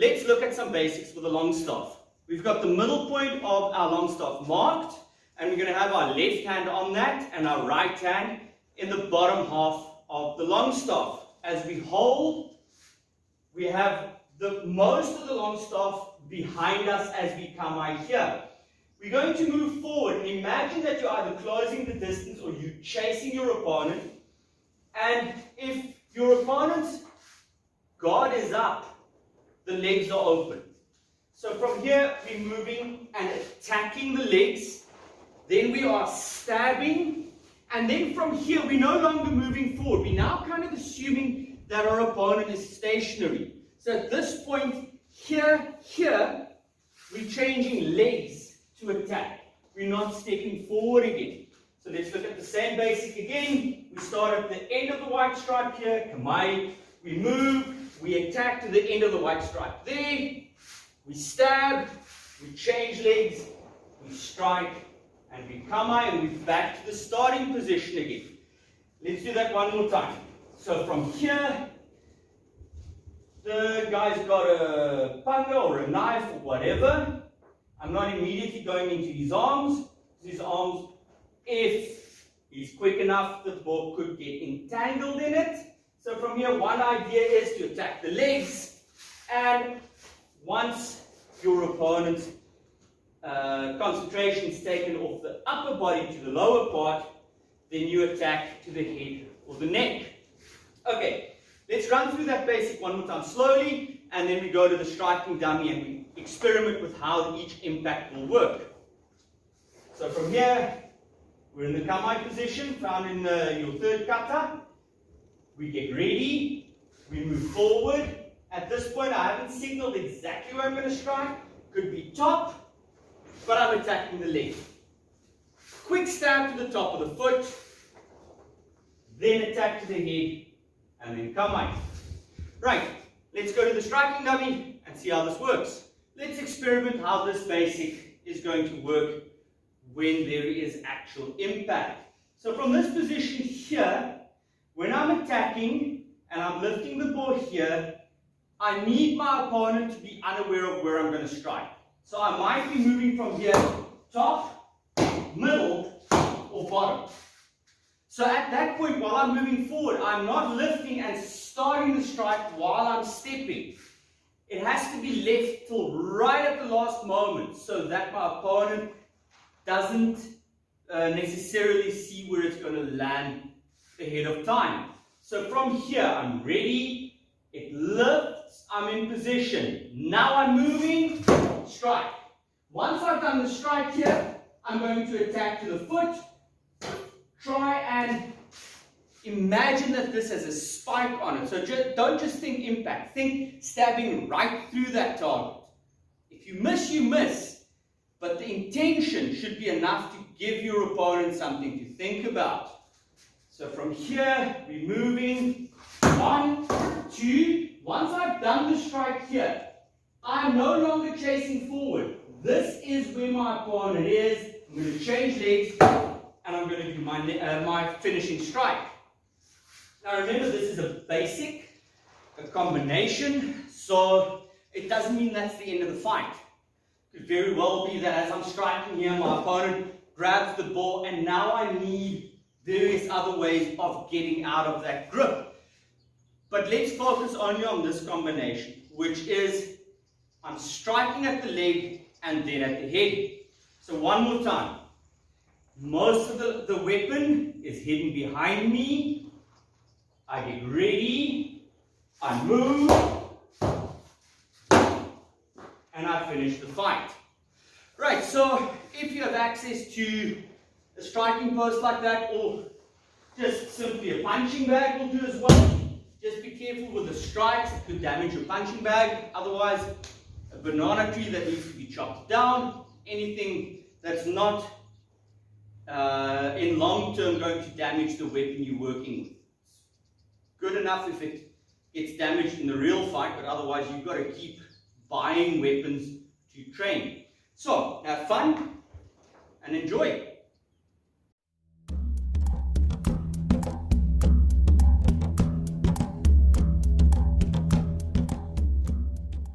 let's look at some basics with the Longstaff. We've got the middle point of our Longstaff marked, and we're going to have our left hand on that and our right hand in the bottom half of the Longstaff. As we hold, we have most of the Longstaff behind us as we come out here. We're going to move forward, and imagine that you're either closing the distance or you're chasing your opponent. And if your opponent's guard is up, the legs are open. So from here, we're moving and attacking the legs. Then we are stabbing. And then from here, we're no longer moving forward. We're now kind of assuming that our opponent is stationary. So at this point, here, we're changing legs to attack. We're not stepping forward again. So let's look at the same basic again. We start at the end of the white stripe here, kamae. We move, we attack to the end of the white stripe there. We stab, we change legs, we strike, and we kamae, and we're back to the starting position again. Let's do that one more time. So from here, the guy's got a panga or a knife or whatever. I'm not immediately going into his arms. His arms, if he's quick enough, the ball could get entangled in it. So from here, one idea is to attack the legs. And once your opponent's concentration is taken off the upper body to the lower part, then you attack to the head or the neck. Okay, let's run through that basic one more time slowly, and then we go to the striking dummy and we experiment with how each impact will work. So from here, we're in the kamae position, found in your third kata. We get ready, we move forward. At this point, I haven't signaled exactly where I'm going to strike. Could be top, but I'm attacking the leg. Quick stab to the top of the foot, then attack to the head, and then kamae. Right, let's go to the striking dummy and see how this works. Let's experiment how this basic is going to work when there is actual impact. So from this position here, when I'm attacking and I'm lifting the ball here, I need my opponent to be unaware of where I'm going to strike. So I might be moving from here, top, middle, or bottom. So at that point, while I'm moving forward, I'm not lifting and starting the strike while I'm stepping. It has to be left till right at the last moment so that my opponent doesn't necessarily see where it's going to land ahead of time. So from here, I'm ready, it lifts, I'm in position. Now I'm moving, strike. Once I've done the strike here, I'm going to attack to the foot. Try and imagine that this has a spike on it. So don't just think impact, think stabbing right through that target. If you miss, you miss. But the intention should be enough to give your opponent something to think about. So from here, we're moving. 1, 2. Once I've done the strike here, I'm no longer chasing forward. This is where my opponent is. I'm going to change legs, and I'm going to do my finishing strike. Now remember, this is a basic, a combination, so it doesn't mean that's the end of the fight. It could very well be that as I'm striking here, my opponent grabs the ball, and now I need various other ways of getting out of that grip. But let's focus only on this combination, which is I'm striking at the leg and then at the head. So one more time. Most of the weapon is hidden behind me. I get ready, I move, and I finish the fight. Right, so if you have access to a striking post like that, or just simply a punching bag will do as well. Just be careful with the strikes, it could damage your punching bag. Otherwise, a banana tree that needs to be chopped down, anything that's not in long term going to damage the weapon you're working with. Good enough if it gets damaged in the real fight, but otherwise you've got to keep buying weapons to train. So, have fun and enjoy.